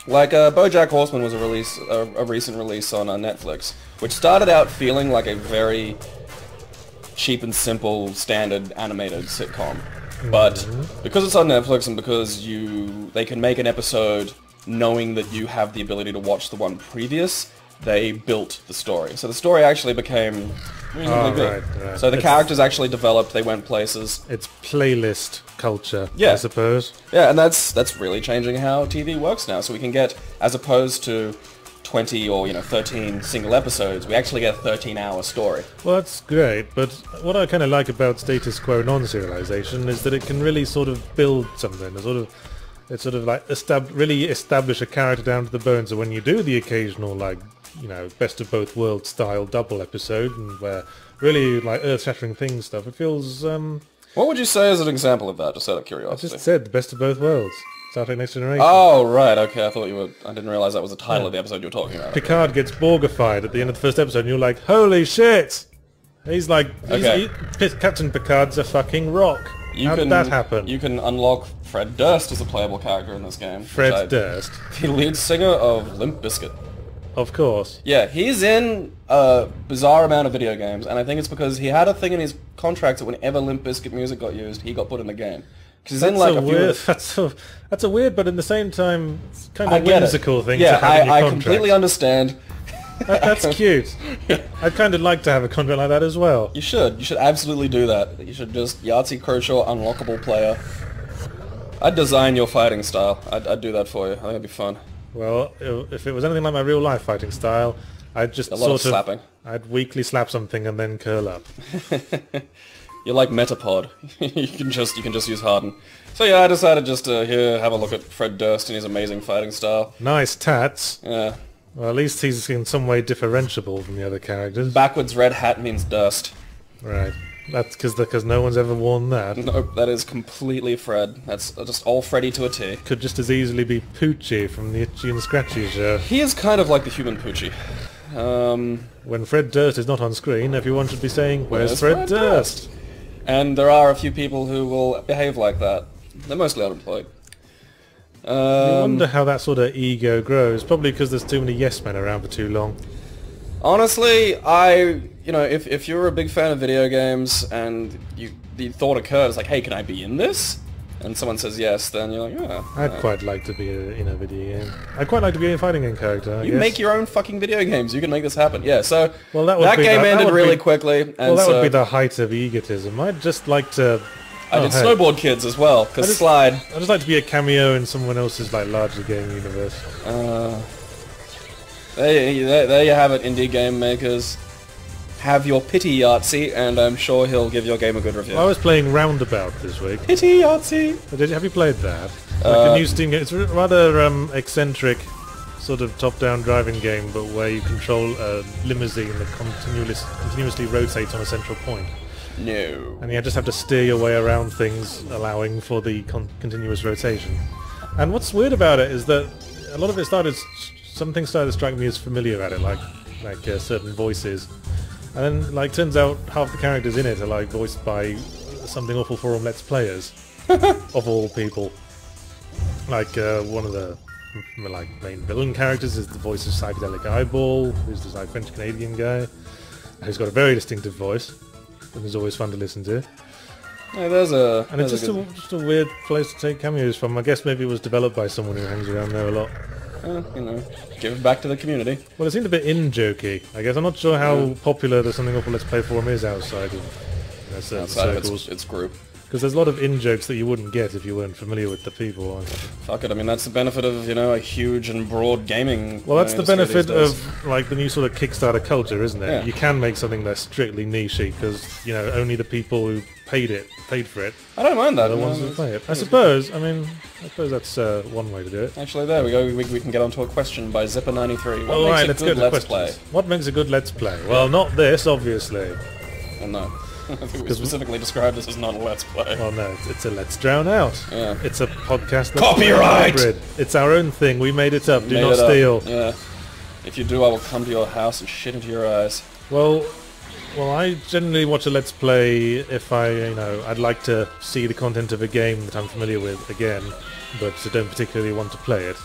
Like BoJack Horseman was a recent release on Netflix, which started out feeling like a very cheap and simple standard animated sitcom. But because it's on Netflix and because they can make an episode knowing that you have the ability to watch the one previous, they built the story. So the story actually became reasonably good. Right. So the characters actually developed, they went places. It's playlist culture, Yeah. I suppose. Yeah, and that's really changing how TV works now. So we can get, as opposed to 20 or 13 single episodes, we actually get a 13-hour story. Well, that's great, but what I kind of like about status quo non-serialization is that it can really sort of build something. It's sort of like really establish a character down to the bone. So when you do the occasional, like, best of both worlds style double episode, and where really like earth-shattering things stuff, it feels. What would you say as an example of that, just out of I curiosity? just said the best of both worlds. Star Trek Next Generation. Oh, right, okay, I didn't realize that was the title of the episode you were talking about. Picard gets Borgified at the end of the first episode, and you're like, holy shit! He's like, Okay. Captain Picard's a fucking rock. How did that happen? You can unlock Fred Durst as a playable character in this game. Fred Durst, The lead singer of Limp Bizkit. of course. Yeah, he's in a bizarre amount of video games, and I think it's because he had a thing in his contract that whenever Limp Bizkit music got used, he got put in the game. Because he's in like a few... That's a weird, but at the same time, kind I of get whimsical it. thing Yeah, to have in your I contract. completely understand. That's cute. I'd kind of like to have a contract like that as well. You should absolutely do that. You should just Yahtzee Kershaw unlockable player. I'd design your fighting style. I'd do that for you. I think it'd be fun. Well, if it was anything like my real life fighting style, I'd just A lot of sort slapping. I'd weakly slap something and then curl up. You're like Metapod. you can just use Harden. So yeah, I decided just to have a look at Fred Durst and his amazing fighting style. Nice tats. Yeah. Well, at least he's in some way differentiable from the other characters. Backwards red hat means Durst. Right. That's because no one's ever worn that. Nope, that is completely Fred. That's just all Freddy to a T. Could just as easily be Poochie from the Itchy and Scratchy show. He is kind of like the human Poochie. When Fred Durst is not on screen, everyone should be saying, "Where's Fred Durst?" And there are a few people who will behave like that. They're mostly unemployed. I wonder how that sort of ego grows. Probably because there's too many yes men around for too long. Honestly, if you're a big fan of video games and the thought occurs like, hey, can I be in this? And someone says yes, then you're like, yeah. I'd quite like to be in a video game. I'd quite like to be a fighting game character. You make your own fucking video games. You can make this happen. Yeah, so Well, that that would be game that ended would really be- quickly. And Well, that so would be the height of egotism. I'd just like to... I did hey. Snowboard Kids as well, because Slide. I'd just like to be a cameo in someone else's like larger game universe. There you have it, indie game makers. Have your pity Yahtzee, and I'm sure he'll give your game a good review. Well, I was playing Roundabout this week. Pity Yahtzee! Have you played that? Like a new Steam game. It's a rather eccentric sort of top-down driving game, but where you control a limousine that continuously rotates on a central point. No. And you just have to steer your way around things, allowing for the continuous rotation. And what's weird about it is that a lot of it some things started to strike me as familiar at it, like certain voices. And then, turns out half the characters in it are, voiced by Something Awful Forum Let's Players, of all people. One of the, main villain characters is the voice of Psychedelic Eyeball, who's this, French-Canadian guy, who's got a very distinctive voice, and is always fun to listen to. Yeah, And it's just a weird place to take cameos from. I guess maybe it was developed by someone who hangs around there a lot. give it back to the community. Well, it seemed a bit in-jokey. I guess I'm not sure how popular the Something Awful Let's Play forum is outside of certain Outside of circles. its group. Because there's a lot of in-jokes that you wouldn't get if you weren't familiar with the people. Fuck it, I mean, that's the benefit of, a huge and broad gaming Well, that's the industry benefit these days. of, the new sort of Kickstarter culture, isn't it? Yeah. You can make something that's strictly niche-y, because, only the people who paid for it, I don't mind that. are the ones who play it. I suppose that's one way to do it. Actually, there we go. We can get onto a question by Zipper93. What All makes right, a let's good go to Let's questions. Play? What makes a good Let's Play? Well, not this, obviously. Oh, no. I think we specifically described this as not a Let's Play. Well, no, it's a Let's Drown Out. Yeah. It's a podcast that's Copyright! hybrid. It's our own thing. We made it up. Do Made not it up. steal. Yeah. If you do, I will come to your house and shit into your eyes. Well, I generally watch a Let's Play if I'd like to see the content of a game that I'm familiar with again, but I don't particularly want to play it.